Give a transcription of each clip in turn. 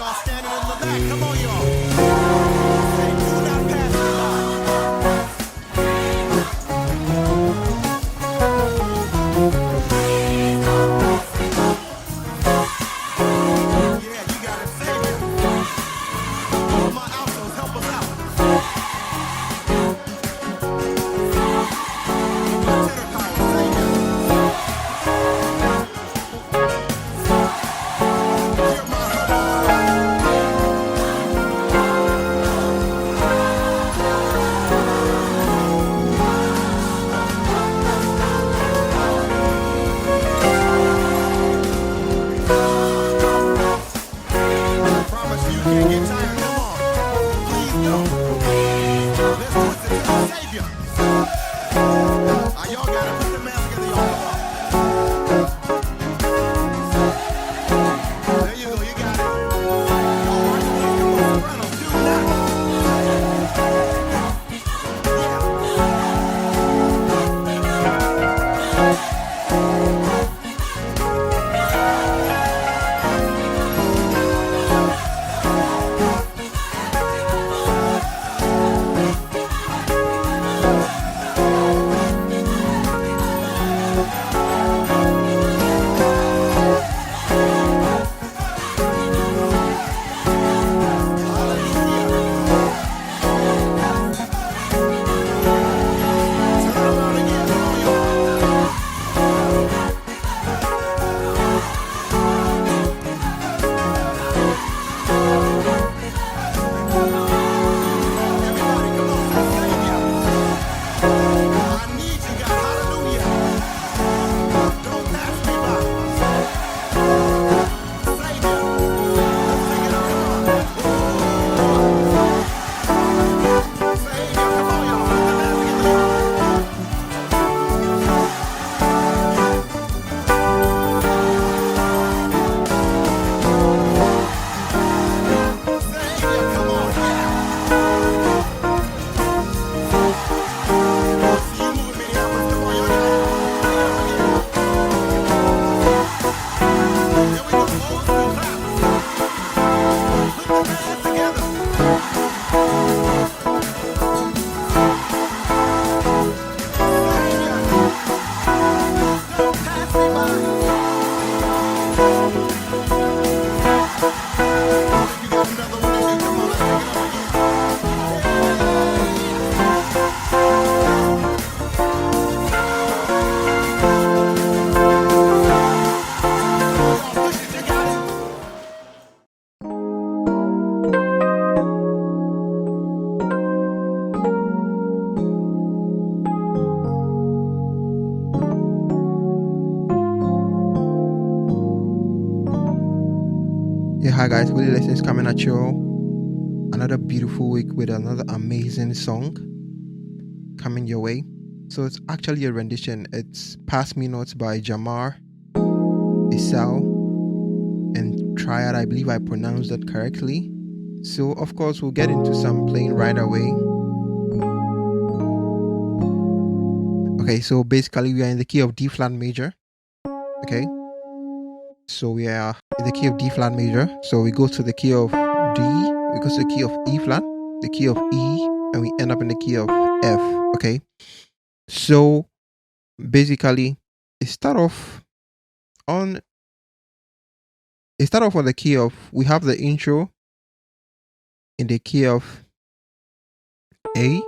y'all standing in the back. Come on, y'all. Say, do not pass me by. Yeah, you got it. Savior. All my altos, help us out. My tenor power, Savior. Hear my promise you can't get tired. Come on. Please don't. Let's twist it to the Savior. Y'all gotta put the mask together, y'all. Come on. There you go, you got it. All right, boys, come on, soprano. Do not. Hi guys, Willie Lessons coming at you. Another beautiful week with another amazing song coming your way. So it's actually a rendition. It's Pass Me Not by Jamar Esaw and Triad. I believe I pronounced that correctly. So of course we'll get into some playing right away. Okay, so basically we are in the key of D flat major. Okay. So we are in the key of D flat major. So we go to the key of D, we go to the key of E flat, the key of E, and we end up in the key of F. Okay. So basically it start off on the key of, we have the intro in the key of A.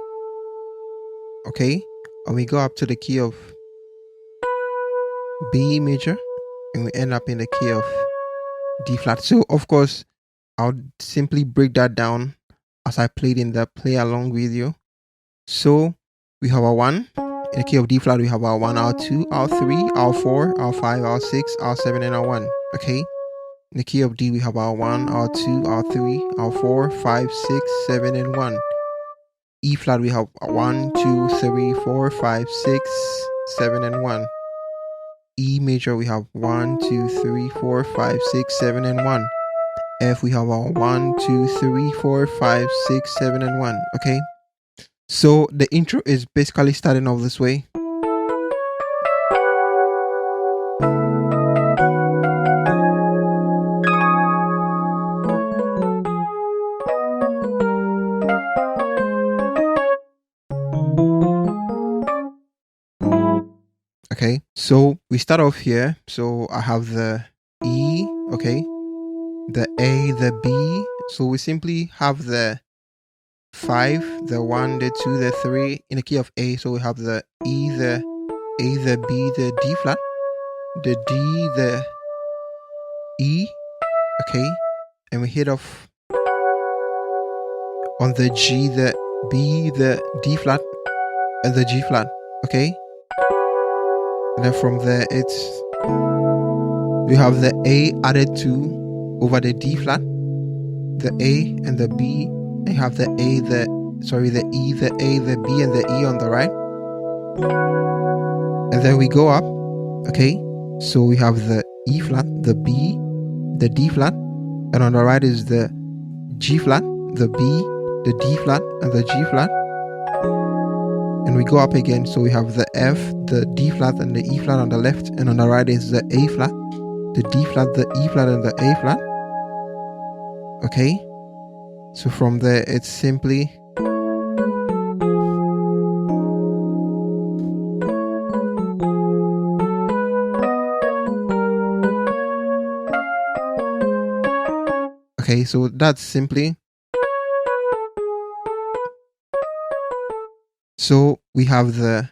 Okay. And we go up to the key of B major and we end up in the key of D flat. So of course I'll simply break that down as I played in the play along with you. So we have our 1 in the key of D flat. We have our 1, our 2, our 3, our 4, our 5, our 6, our 7, and our 1. Okay. In the key of D we have our 1, our 2, our 3, our 4, 5, 6, 7, and 1. E flat we have 1, 2, 3, 4, 5, 6, 7, and 1. E major we have 1, 2, 3, 4, 5, 6, 7, and 1. F we have our 1, 2, 3, 4, 5, 6, 7, and 1. Okay. So the intro is basically starting off this way. Okay, so we start off here. So I have the E, okay, the A, the B. So we simply have the 5, the 1, the 2, the 3 in the key of A. So we have the E, the A, the B, the D flat, the D, the E, okay, and we hit off on the G, the B, the D flat, and the G flat, okay. And then from there, we have the A added to over the D flat, the A and the B, and you have the E, the A, the B, and the E on the right. And then we go up, okay? So we have the E flat, the B, the D flat, and on the right is the G flat, the B, the D flat, and the G flat. And we go up again, so we have the F, the D flat, and the E flat on the left, and on the right is the A flat, the D flat, the E flat, and the A flat. Okay, so from there it's simply okay, so that's simply. So we have the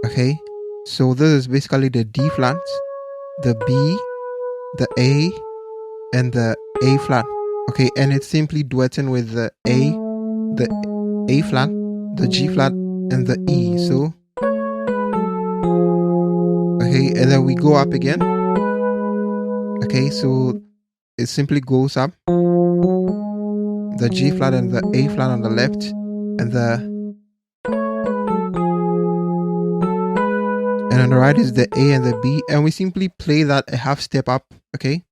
okay, so this is basically the D flat, the B, the A, and the A flat. Okay, and it's simply duetting with the A flat, the G flat, and the E. So okay, and then we go up again. Okay, so it simply goes up. The G flat and the A flat on the left, and on the right is the A and the B, and we simply play that a half step up. Okay.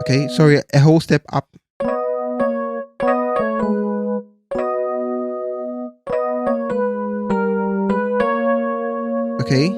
Okay, sorry, a whole step up. Okay.